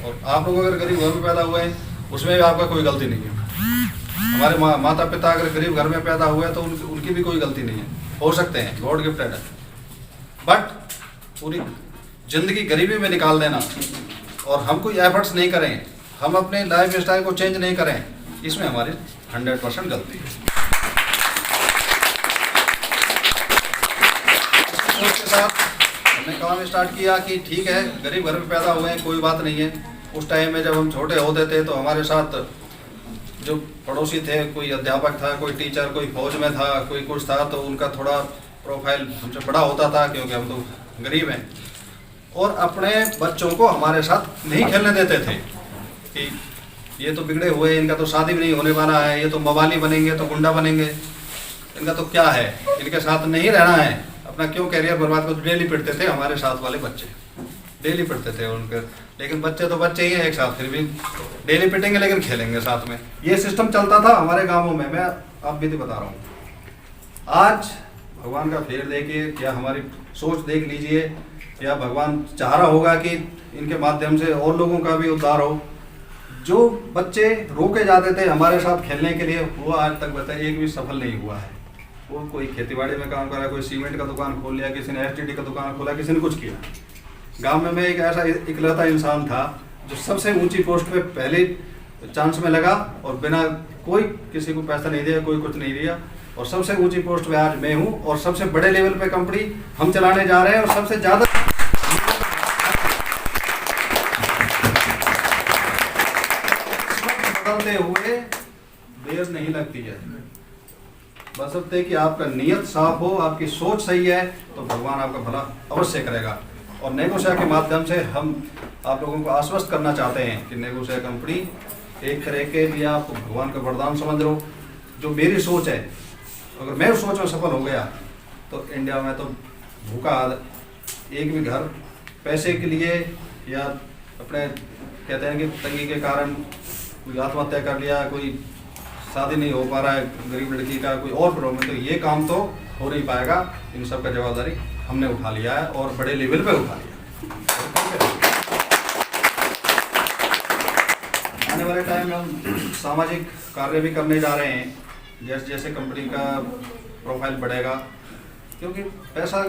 और आप लोग अगर गरीब घर में पैदा हुए हैं उसमें भी आपका कोई गलती नहीं है। हमारे माता पिता अगर गरीब घर में पैदा हुए हैं तो उनकी भी कोई गलती नहीं है, हो सकते हैं, गॉड गिफ्टेड है। बट पूरी ज़िंदगी गरीबी में निकाल देना और हम कोई एफर्ट्स नहीं करें, हम अपने लाइफ स्टाइल को चेंज नहीं करें, इसमें हमारी 100% गलती है। उसके साथ हमने काम स्टार्ट किया कि ठीक है गरीब घर में पैदा हुए हैं, कोई बात नहीं है। उस टाइम में जब हम छोटे होते थे तो हमारे साथ जो पड़ोसी थे, कोई अध्यापक था, कोई टीचर, कोई फौज में था, कोई कुछ था, तो उनका थोड़ा प्रोफाइल हमसे बड़ा होता था क्योंकि हम तो गरीब हैं। और अपने बच्चों को हमारे साथ नहीं खेलने देते थे कि ये तो बिगड़े हुए, इनका तो शादी भी नहीं होने वाला है, ये तो मवाली बनेंगे तो गुंडा बनेंगे, इनका तो क्या है, इनके साथ नहीं रहना है, अपना क्यों कैरियर बर्बाद कर। डेली पिटते थे हमारे साथ वाले बच्चे, डेली पिटते थे उनके। लेकिन बच्चे तो बच्चे ही हैं एक साथ, फिर भी डेली पिटेंगे लेकिन खेलेंगे साथ में। ये सिस्टम चलता था हमारे गाँवों में, मैं आप भी तो बता रहा हूँ। आज भगवान का फेर देखिए, या हमारी सोच देख लीजिए, या भगवान चाह रहा होगा कि इनके माध्यम से और लोगों का भी उद्धार हो। जो बच्चे रोके जाते थे हमारे साथ खेलने के लिए, वो आज तक बता एक भी सफल नहीं हुआ है। वो कोई खेतीबाड़ी में काम कर रहा है, कोई सीमेंट का दुकान खोल लिया, किसी ने एसटीडी का दुकान खोला, किसी ने कुछ किया। गांव में मैं एक ऐसा इकलौता इंसान था जो सबसे ऊंची पोस्ट पे पहले चांस में लगा और बिना कोई किसी को पैसा नहीं दिया, कोई कुछ नहीं दिया, और सबसे ऊंची पोस्ट पे आज मैं हूँ। और सबसे बड़े लेवल पे कंपनी हम चलाने जा रहे हैं, और सबसे ज़्यादा बदलते हुए देर नहीं लगती है। बशर्ते कि आपका नियत साफ हो, आपकी सोच सही है, तो भगवान आपका भला अवश्य करेगा। और नेगोशिया के माध्यम से हम आप लोगों को आश्वस्त करना चाहते हैं कि नेगोशिया कंपनी एक तरह के लिए आप भगवान का वरदान समझ लो। जो मेरी सोच है, अगर मैं उस सोच में सफल हो गया तो इंडिया में तो भूखा एक भी घर पैसे के लिए, या अपने कहते हैं कि तंगी के कारण कोई आत्महत्या कर लिया, कोई शादी नहीं हो पा रहा है गरीब लड़की का, कोई और प्रॉब्लम, तो ये काम तो हो नहीं पाएगा। इन सब का जवाबदारी हमने उठा लिया है और बड़े लेवल पे उठा लिया। आने वाले टाइम में हम सामाजिक कार्य भी करने जा रहे हैं, जैसे जैसे कंपनी का प्रोफाइल बढ़ेगा, क्योंकि पैसा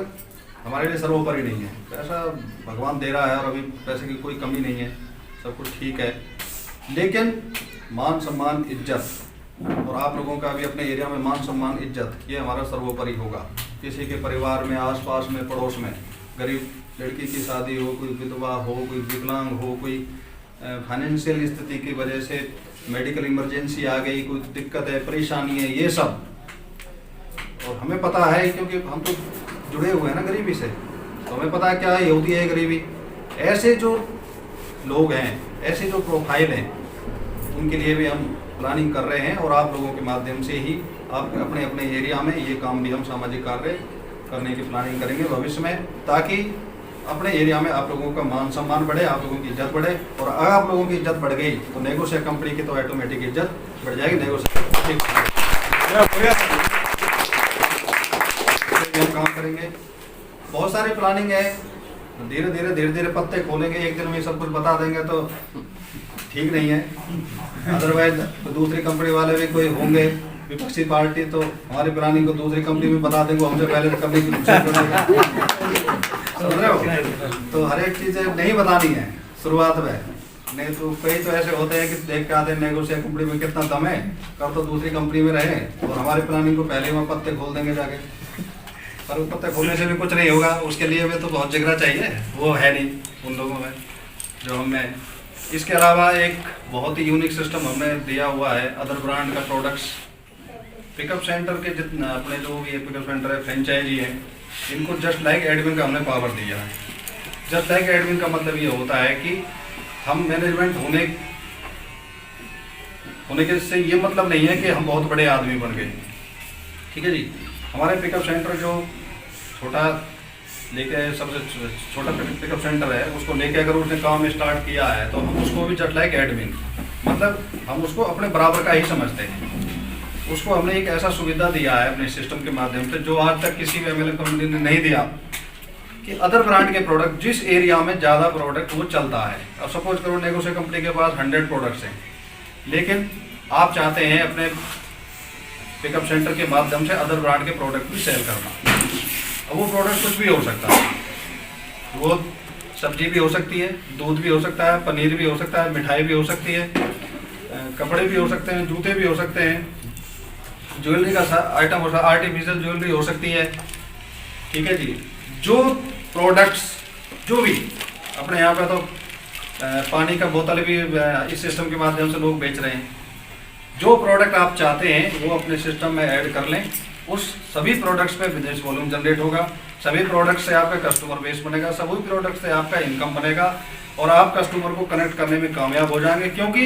हमारे लिए सर्वोपरि नहीं है, पैसा भगवान दे रहा है और अभी पैसे की कोई कमी नहीं है, सब कुछ ठीक है, लेकिन मान सम्मान इज्जत और आप लोगों का भी अपने एरिया में मान सम्मान इज्जत, ये हमारा सर्वोपरि होगा। किसी के परिवार में, आसपास में, पड़ोस में गरीब लड़की की शादी हो, कोई विधवा हो, कोई विकलांग हो, कोई फाइनेंशियल स्थिति की वजह से मेडिकल इमरजेंसी आ गई, कोई दिक्कत है, परेशानी है, ये सब, और हमें पता है क्योंकि हम तो जुड़े हुए हैं ना गरीबी से, तो हमें पता है क्या है होती है गरीबी। ऐसे जो लोग हैं, ऐसे जो प्रोफाइल हैं, उनके लिए भी हम प्लानिंग कर रहे हैं और आप लोगों के माध्यम से ही आप अपने अपने एरिया में ये काम भी हम सामाजिक कार्य करने की प्लानिंग करेंगे भविष्य में, ताकि अपने एरिया में आप लोगों का मान सम्मान बढ़े, आप लोगों की इज्जत बढ़े, और अगर आप लोगों की इज्जत बढ़ गई तो नेगोशिया कंपनी की तो ऑटोमेटिक इज्जत बढ़ जाएगी। नेगोशिया हम काम करेंगे, बहुत सारे प्लानिंग है, धीरे धीरे पत्ते खोलेंगे, एक दिन में सब कुछ बता देंगे तो ठीक नहीं है। अदरवाइज तो दूसरी कंपनी वाले भी कोई होंगे विपक्षी पार्टी, तो हमारी प्लानिंग को दूसरी कंपनी में बता देंगे, हमसे पहले तो करने की कोशिश करेंगे, समझ रहे हो। तो हर एक चीज़ नहीं बतानी है शुरुआत में, नहीं तो कई तो ऐसे होते हैं कि देख के आते हैं नेगोशिया कंपनी में कितना दम है, कर तो दूसरी कंपनी में रहे और हमारी प्लानिंग को पहले वहाँ पत्ते खोल देंगे जाके, पर वो पत्ते खोलने से भी कुछ नहीं होगा, उसके लिए भी तो बहुत जिगरा चाहिए, वो है नहीं उन लोगों में जो हमें। इसके अलावा एक बहुत ही यूनिक सिस्टम हमने दिया हुआ है अदर ब्रांड का प्रोडक्ट्स। पिकअप सेंटर के जितना अपने जो भी पिकअप सेंटर है, फ्रेंचाइजी है, इनको जस्ट लाइक एडमिन का हमने पावर दिया है। जस्ट लाइक एडमिन का मतलब ये होता है कि हम मैनेजमेंट होने के से ये मतलब नहीं है कि हम बहुत बड़े आदमी बन गए, ठीक है जी। हमारे पिकअप सेंटर जो छोटा लेके, सबसे छोटा पिकअप सेंटर है, उसको लेके अगर उसने काम स्टार्ट किया है तो हम उसको भी जस्ट लाइक एडमिन, मतलब हम उसको अपने बराबर का ही समझते हैं। उसको हमने एक ऐसा सुविधा दिया है अपने सिस्टम के माध्यम से जो आज तक किसी भी एमएलए कंपनी ने नहीं दिया, कि अदर ब्रांड के प्रोडक्ट जिस एरिया में ज़्यादा प्रोडक्ट वो चलता है, अब सपोज करो नेगोशिया कंपनी के पास 100 प्रोडक्ट्स हैं, लेकिन आप चाहते हैं अपने पिकअप सेंटर के माध्यम से अदर ब्रांड के प्रोडक्ट भी सेल करना। अब वो प्रोडक्ट कुछ भी हो सकता है, वो सब्जी भी हो सकती है, दूध भी हो सकता है, पनीर भी हो सकता है, मिठाई भी हो सकती है, कपड़े भी हो सकते हैं, जूते भी हो सकते हैं, ज्वेलरी का आइटम हो सकता है, आर्टिफिशियल ज्वेलरी हो सकती है, ठीक है जी। जो प्रोडक्ट्स जो भी अपने यहाँ पे तो पानी का बोतल भी इस सिस्टम के माध्यम से लोग बेच रहे हैं। जो प्रोडक्ट आप चाहते हैं वो अपने सिस्टम में ऐड कर लें, उस सभी प्रोडक्ट्स पे बिजनेस वॉल्यूम जनरेट होगा, सभी प्रोडक्ट से आपका कस्टमर बेस बनेगा, सभी प्रोडक्ट से आपका इनकम बनेगा और आप कस्टमर को कनेक्ट करने में कामयाब हो जाएंगे, क्योंकि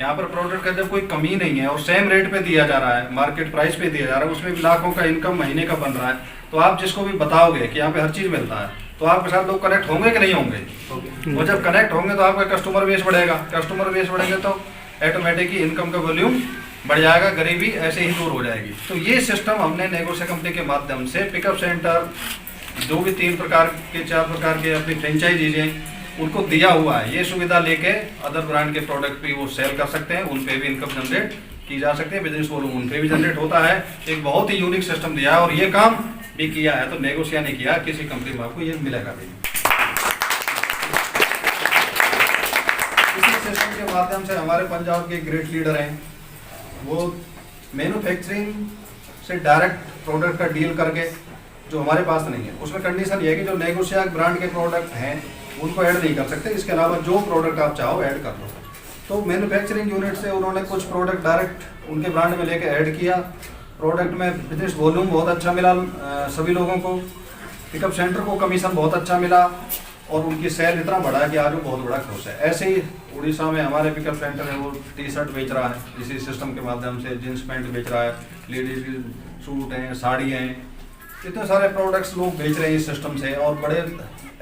यहाँ पर प्रोडक्ट का जब कोई कमी नहीं है और सेम रेट पे दिया जा रहा है, मार्केट प्राइस पे दिया जा रहा है, उसमें भी लाखों का इनकम महीने का बन रहा है, तो आप जिसको भी बताओगे कि यहाँ पे हर चीज़ मिलता है, तो आपके साथ लोग कनेक्ट होंगे कि नहीं होंगे। और जब कनेक्ट होंगे तो आपका कस्टमर बेस बढ़ेगा, कस्टमर बेस बढ़ेगा तो ऑटोमेटिक ही इनकम का वॉल्यूम बढ़ जाएगा, गरीबी ऐसे ही दूर हो जाएगी। तो ये सिस्टम हमने नेगोशिया कंपनी के माध्यम से पिकअप सेंटर जो भी 3 प्रकार के 4 प्रकार के अपनी फ्रेंचाइजीज हैं उनको दिया हुआ है। ये सुविधा लेके अदर ब्रांड के प्रोडक्ट भी वो सेल कर सकते हैं, उन पे भी इनकम जनरेट की जा सकती है, बिजनेस वॉल्यूम उन पे भी जनरेट होता है। एक बहुत ही यूनिक सिस्टम दिया है और ये काम भी किया है, तो नेगोशिया नहीं किया, किसी कंपनी में आपको ये मिलेगा भी। इसी सिस्टम के माध्यम से हमारे पंजाब के ग्रेट लीडर हैं, वो मैन्युफैक्चरिंग से डायरेक्ट प्रोडक्ट का डील करके, जो हमारे पास नहीं है, उसमें कंडीशन ये है कि जो नेगोशिया ब्रांड के प्रोडक्ट हैं उनको ऐड नहीं कर सकते, इसके अलावा जो प्रोडक्ट आप चाहो ऐड कर लो। तो मैन्युफैक्चरिंग यूनिट से उन्होंने कुछ प्रोडक्ट डायरेक्ट उनके ब्रांड में लेके ऐड किया, प्रोडक्ट में बिजनेस वॉल्यूम बहुत अच्छा मिला, सभी लोगों को, पिकअप सेंटर को कमीशन बहुत अच्छा मिला और उनकी सेल इतना बढ़ा कि आज वो बहुत बड़ा खुश है। ऐसे ही उड़ीसा में हमारे पिकअप सेंटर है, वो टी-शर्ट बेच रहा है इसी सिस्टम के माध्यम से, जींस पैंट बेच रहा है, लेडीज की सूट हैं, साड़ी हैं, इतने सारे प्रोडक्ट्स लोग बेच रहे हैं इस सिस्टम से और बड़े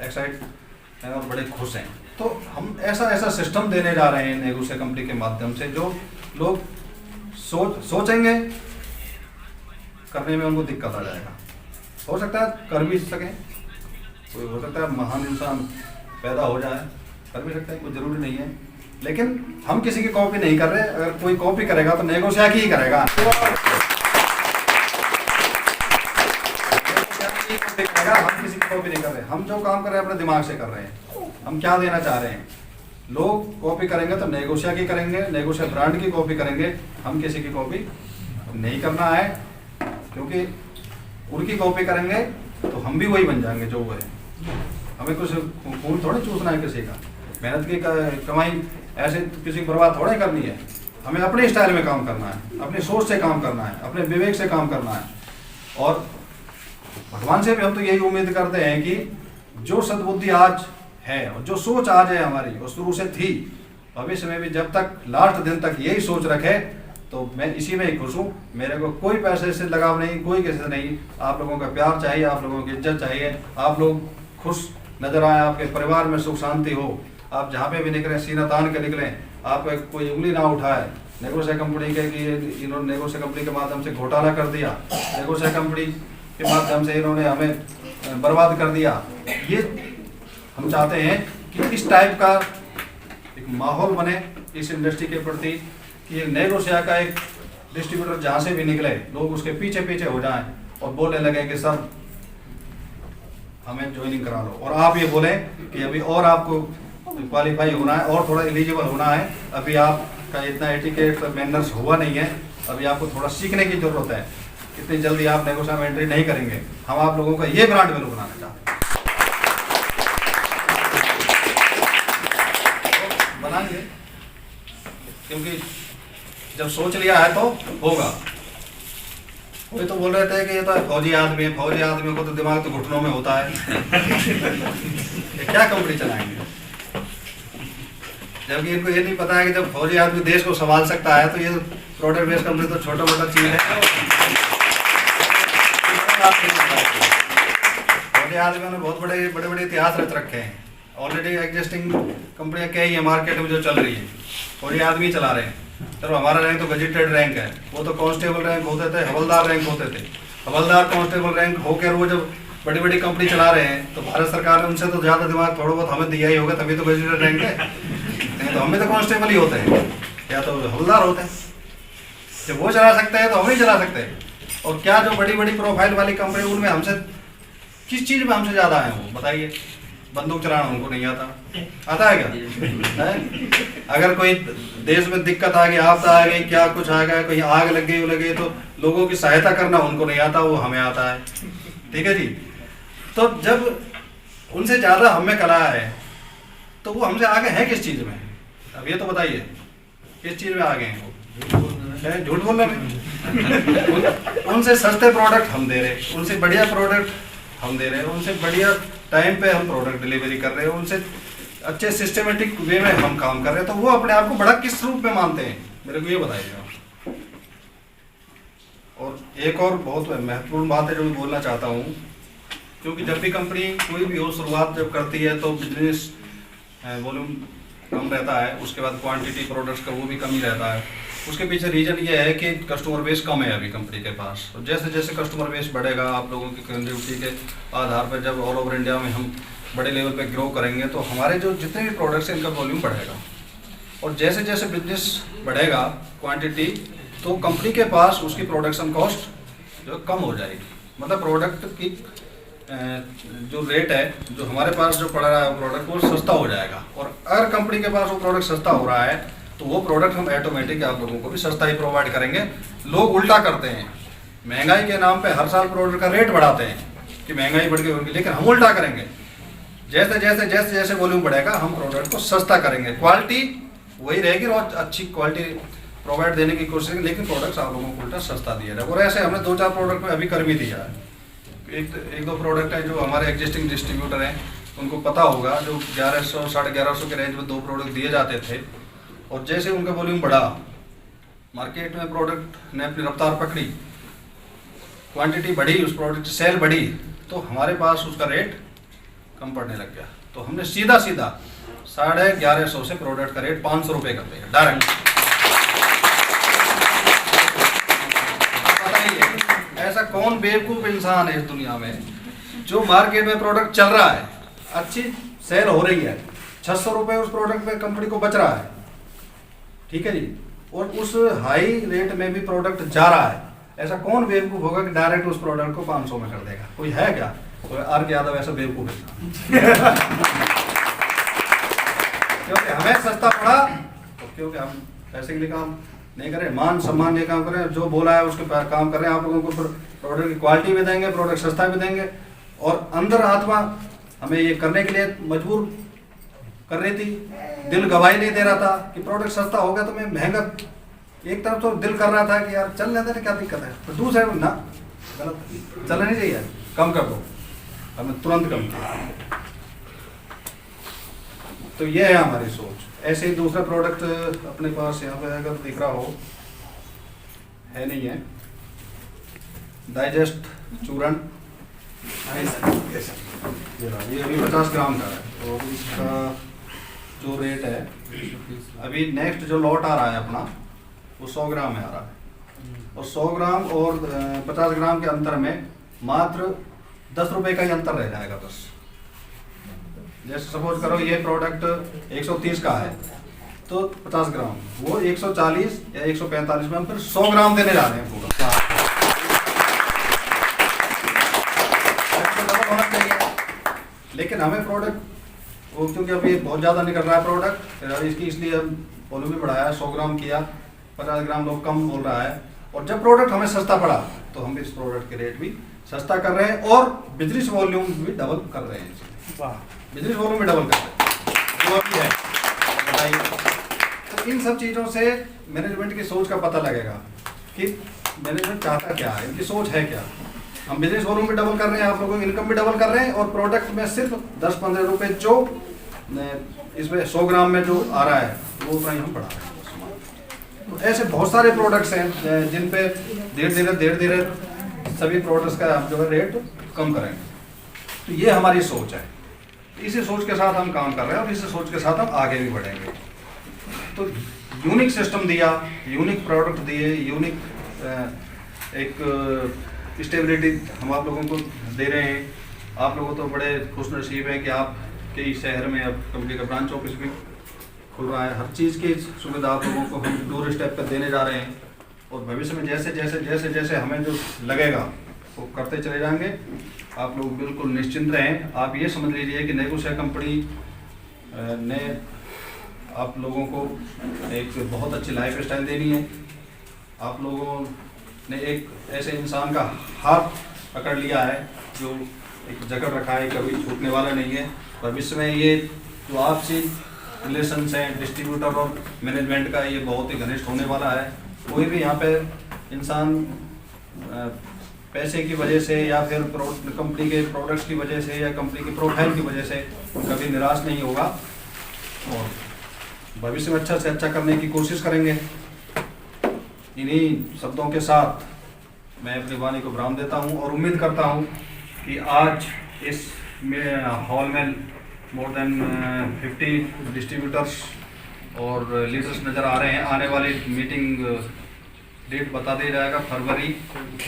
एक्साइट हैं और बड़े खुश हैं। तो हम ऐसा सिस्टम देने जा रहे हैं नेगोशिया कंपनी के माध्यम से, जो लोग सोचेंगे करने में उनको दिक्कत आ जाएगा, हो सकता है कर भी सकें, कोई हो सकता है महान इंसान पैदा हो जाए, कर भी सकता है, कोई ज़रूरी नहीं है, लेकिन हम किसी की कॉपी नहीं कर रहे। अगर कोई कॉपी करेगा तो नेगोशिया की ही करेगा। कॉपी करेगा, हम किसी की कॉपी नहीं कर रहे। हम जो काम कर रहे हैं अपने दिमाग से कर रहे हैं, हम क्या देना चाह रहे हैं। लोग कॉपी करेंगे तो नेगोशिया की करेंगे, नेगोशिया ब्रांड की कॉपी करेंगे, हम किसी की कॉपी नहीं करना है, क्योंकि उनकी कॉपी करेंगे तो हम भी वही बन जाएंगे जो वो है। हमें कुछ खून थोड़े चूसना है किसी का, मेहनत की कमाई ऐसे किसी की बर्बाद थोड़े करनी है। हमें अपने स्टाइल में काम करना है, अपनी सोच से काम करना है, अपने विवेक से काम करना है। और भगवान से भी हम तो यही उम्मीद करते हैं कि जो सद्बुद्धि आज है और जो सोच आज है हमारी, वो शुरू से थी, भविष्य में भी जब तक लास्ट दिन तक यही सोच रखे, तो मैं इसी में ही खुश हूँ। मेरे को कोई पैसे से लगाव नहीं, कोई किसी से नहीं। आप लोगों का प्यार चाहिए, आप लोगों की इज्जत चाहिए, आप लोग खुश नजर आए, आपके परिवार में सुख शांति हो। आप जहाँ पे भी निकलें सीना तान के निकलें, आप कोई उंगली ना उठाए नेगोशिया कंपनी के कि इन्होंने नेगोशिया कंपनी के माध्यम से घोटाला कर दिया, नेगोशिया कंपनी के माध्यम से इन्होंने हमें बर्बाद कर दिया। ये हम चाहते हैं कि इस टाइप का एक माहौल बने इस इंडस्ट्री के प्रति कि नेगोशिया का एक डिस्ट्रीब्यूटर जहाँ से भी निकले, लोग उसके पीछे पीछे हो जाएं और बोलने लगे कि सर हमें ज्वाइनिंग करा लो। और आप ये बोलें कि अभी और आपको क्वालिफाई होना है और थोड़ा एलिजिबल होना है, अभी आपका इतना एटिकेट मैनर्स हुआ नहीं है, अभी आपको थोड़ा सीखने की जरूरत है। इतनी जल्दी आप नेगोशिया में एंट्री नहीं करेंगे। हम आप लोगों का ये ब्रांड वैल्यू बनाना चाहते हैं, तो बनाएंगे, क्योंकि जब सोच लिया है तो होगा। कोई तो बोल रहे थे कि ये तो फौजी आदमी है, फौजी आदमियों को तो दिमाग तो घुटनों में होता है ये क्या कंपनी चलाएंगे, जबकि इनको ये नहीं पता है कि जब फौजी आदमी देश को संभाल सकता है तो ये प्रोडक्ट बेस्ड कंपनी तो छोटा मोटा चीज है। फौजी आदमियों ने बहुत बड़े बड़े इतिहास रच रखे हैं। ऑलरेडी एग्जिस्टिंग कंपनियां कई है मार्केट में जो चल रही है, फौजी आदमी चला रहे हैं। चलो हमारा रैंक तो गजेटेड रैंक है, वो तो कांस्टेबल रैंक होते थे, हवलदार रैंक होते थे। हवलदार कांस्टेबल रैंक होकर वो जब बड़ी बड़ी कंपनी चला रहे हैं तो भारत सरकार ने उनसे तो ज़्यादा दिमाग थोड़ा बहुत हमें दिया ही होगा, तभी तो गजेटेड रैंक है। नहीं तो हमें तो कांस्टेबल ही होते हैं या तो हवलदार होते हैं। जब वो चला सकते हैं तो हम ही चला सकते हैं। और क्या जो बड़ी बड़ी प्रोफाइल वाली कंपनी, उनमें हमसे किस चीज़ में हमसे ज़्यादा है वो बताइए। बंदूक चलाना उनको नहीं आता, आता है क्या है? अगर कोई देश में दिक्कत आ गई, आपदा आ गई, क्या कुछ आ गया, कोई आग लग गई लगे तो लोगों की सहायता करना उनको नहीं आता, वो हमें आता है। ठीक है जी। तो जब उनसे ज़्यादा हमें कला है तो वो हमसे आगे हैं किस चीज़ में? अब ये तो बताइए किस चीज़ में आगे हैं वो? झूठ बोलने में। उनसे सस्ते प्रोडक्ट हम दे रहे, उनसे बढ़िया प्रोडक्ट हम दे रहे हैं, उनसे बढ़िया टाइम पे हम प्रोडक्ट डिलीवरी कर रहे हैं, उनसे अच्छे सिस्टमेटिक वे में हम काम कर रहे हैं। तो वो अपने आप को बड़ा किस रूप में मानते हैं, मेरे को ये बताइएगा। और एक और बहुत महत्वपूर्ण बात है जो मैं बोलना चाहता हूँ, क्योंकि जब भी कंपनी कोई भी हो शुरुआत जब करती है तो बिजनेस वॉल्यूम कम रहता है, उसके बाद क्वांटिटी प्रोडक्ट्स का वो भी कम ही रहता है। उसके पीछे रीजन ये है कि कस्टमर बेस कम है अभी कंपनी के पास। और जैसे जैसे कस्टमर बेस बढ़ेगा, आप लोगों की कनेक्टिविटी के आधार पर जब ऑल ओवर इंडिया में हम बड़े लेवल पे ग्रो करेंगे तो हमारे जो जितने भी प्रोडक्ट्स हैं इनका वॉल्यूम बढ़ेगा। और जैसे जैसे बिजनेस बढ़ेगा क्वांटिटी, तो कंपनी के पास उसकी प्रोडक्शन कॉस्ट जो कम हो जाएगी। मतलब प्रोडक्ट की जो रेट है, जो हमारे पास जो पड़ रहा है वो प्रोडक्ट वो सस्ता हो जाएगा। और अगर कंपनी के पास वो प्रोडक्ट सस्ता हो रहा है तो वो प्रोडक्ट हम ऑटोमेटिक आप लोगों को भी सस्ता ही प्रोवाइड करेंगे। लोग उल्टा करते हैं, महंगाई के नाम पे हर साल प्रोडक्ट का रेट बढ़ाते हैं कि महंगाई बढ़ गई होगी, लेकिन हम उल्टा करेंगे। जैसे जैसे जैसे जैसे वॉल्यूम बढ़ेगा हम प्रोडक्ट को सस्ता करेंगे, क्वालिटी वही रहेगी और अच्छी क्वालिटी प्रोवाइड देने की कोशिश करेंगे, लेकिन प्रोडक्ट्स आप लोगों को उल्टा सस्ता दिया जाए। और ऐसे हमने 2-4 प्रोडक्ट में अभी कर भी दिया है। एक दो प्रोडक्ट है जो हमारे एग्जिस्टिंग डिस्ट्रीब्यूटर हैं उनको पता होगा, जो 1100 1150 के रेंज में 2 प्रोडक्ट दिए जाते थे। और जैसे उनका वॉल्यूम बढ़ा, मार्केट में प्रोडक्ट ने अपनी रफ्तार पकड़ी, क्वांटिटी बढ़ी, उस प्रोडक्ट की सेल बढ़ी, तो हमारे पास उसका रेट कम पड़ने लग गया। तो हमने सीधा 1150 से प्रोडक्ट का रेट 500 रुपये कर दिया डायरेक्ट। ऐसा कौन बेवकूफ़ इंसान है इस दुनिया में जो मार्केट में प्रोडक्ट चल रहा है, अच्छी सेल हो रही है, 600 रुपये उस प्रोडक्ट पे कंपनी को बच रहा है, ठीक है जी, और उस हाई रेट में भी प्रोडक्ट जा रहा है, ऐसा कौन बेवकूफ़ होगा कि डायरेक्ट उस प्रोडक्ट को 500 में कर देगा? कोई है क्या? तो आर के यादव ऐसा बेवकूफ़ है। क्योंकि हमें सस्ता पड़ा, तो क्योंकि हम पैसे के लिए काम नहीं करें, मान सम्मान लिए काम करें, जो बोला है उसके पर काम कर रहे हैं। आप लोगों को प्रोडक्ट की क्वालिटी भी देंगे, प्रोडक्ट सस्ता भी देंगे, और अंदर आत्मा हमें ये करने के लिए मजबूर कर रही थी, दिल गवाही नहीं दे रहा था कि प्रोडक्ट सस्ता होगा तो मैं महंगा। एक तरफ तो दिल कर रहा था कि यार चल लेते, क्या दिक्कत है, तो दूसरे ना गलत, चलना नहीं चाहिए, कम कर दो, हमें तुरंत कम किया। तो ये है हमारी सोच। ऐसे ही दूसरा प्रोडक्ट अपने पास यहाँ पे अगर दिख रहा हो, है नहीं है, डाइजेस्ट चूरन, ये अभी 50 ग्राम का है, और इसका जो रेट है अभी नेक्स्ट जो लॉट आ रहा है अपना, वो 100 ग्राम में आ रहा है, और 100 ग्राम और 50 ग्राम के अंतर में मात्र 10 रुपए का ही अंतर रह जाएगा बस। जैसे सपोज करो ये प्रोडक्ट 130 का है, तो 50 ग्राम वो 140 या 145 में हम फिर 100 ग्राम देने जा रहे हैं पूरा। होना चाहिए, लेकिन हमें प्रोडक्ट वो क्योंकि अभी बहुत ज़्यादा निकल रहा है प्रोडक्ट, इसकी इसलिए हम वॉल्यूम भी बढ़ाया, 100 ग्राम किया, 50 ग्राम लोग कम बोल रहा है। और जब प्रोडक्ट हमें सस्ता पड़ा तो हम इस प्रोडक्ट के रेट भी सस्ता कर रहे हैं, और बिजनेस वॉल्यूम भी डबल कर रहे हैं। बिजनेस वॉल्यूम भी डबल कर रहे हैं, जो भी है बताइए। तो इन सब चीज़ों से मैनेजमेंट की सोच का पता लगेगा कि मैनेजमेंट चाहता क्या है, इनकी सोच है क्या। हम बिजनेस वॉल्यूम भी डबल कर रहे हैं, आप लोगों की इनकम भी डबल कर रहे हैं, और प्रोडक्ट में सिर्फ 10-15 रुपए जो इसमें 100 ग्राम में जो आ रहा है वो उतना ही हम बढ़ा रहे हैं। तो ऐसे बहुत सारे प्रोडक्ट्स हैं जिन पे धीरे धीरे सभी प्रोडक्ट्स का हम जो है रेट कम करेंगे। तो ये हमारी सोच है, इसी सोच के साथ हम काम कर रहे हैं, और इसी सोच के साथ हम आगे भी बढ़ेंगे। तो यूनिक सिस्टम दिया, यूनिक प्रोडक्ट दिए, यूनिक एक स्टेबिलिटी हम आप लोगों को दे रहे हैं। आप लोगों तो बड़े खुश नसीब हैं कि आपके इस शहर में अब कंपनी का ब्रांच ऑफिस भी खुल रहा है। हर चीज़ की सुविधा आप लोगों को हम डोर स्टेप पर देने जा रहे हैं, और भविष्य में जैसे हमें जो लगेगा वो करते चले जाएंगे। आप लोग बिल्कुल निश्चिंत रहें। आप ये समझ लीजिए कि नेगोशिया कंपनी ने आप लोगों को एक बहुत अच्छी लाइफ स्टाइल देनी है। आप लोगों ने एक ऐसे इंसान का हाथ पकड़ लिया है जो एक जकड़ रखा है, कभी छूटने वाला नहीं है। भविष्य में ये जो आपसी रिलेशंस हैं डिस्ट्रीब्यूटर और मैनेजमेंट का, ये बहुत ही घनिष्ठ होने वाला है। कोई भी यहाँ पे इंसान पैसे की वजह से या फिर कंपनी के प्रोडक्ट्स की वजह से या कंपनी की प्रोफाइल की वजह से कभी निराश नहीं होगा, और भविष्य में अच्छा से अच्छा करने की कोशिश करेंगे। इन्हीं शब्दों के साथ मैं अपनी वाणी को विराम देता हूं, और उम्मीद करता हूं कि आज इस हॉल में मोर देन 50 डिस्ट्रीब्यूटर्स और लीडर्स नज़र आ रहे हैं। आने वाली मीटिंग डेट बता दिया जाएगा, फरवरी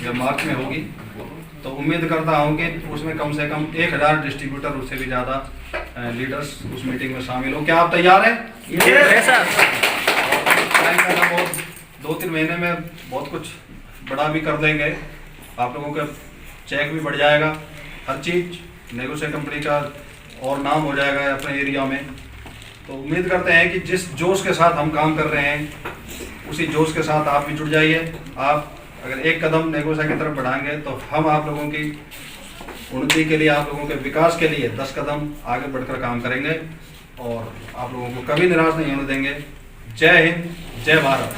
या मार्च में होगी। तो उम्मीद करता हूं कि उसमें कम से कम 1000 डिस्ट्रीब्यूटर, उससे भी ज़्यादा लीडर्स उस मीटिंग में शामिल हो। क्या आप तैयार हैं? और 2-3 महीने में बहुत कुछ बड़ा भी कर देंगे। आप लोगों का चेक भी बढ़ जाएगा, हर चीज़ नेगोशिया कंपनी का और नाम हो जाएगा अपने एरिया में। तो उम्मीद करते हैं कि जिस जोश के साथ हम काम कर रहे हैं उसी जोश के साथ आप भी जुड़ जाइए। आप अगर एक कदम नेगोशिया की तरफ बढ़ाएंगे तो हम आप लोगों की उन्नति के लिए, आप लोगों के विकास के लिए 10 कदम आगे बढ़कर काम करेंगे, और आप लोगों को कभी निराश नहीं होने देंगे। जय हिंद, जय भारत।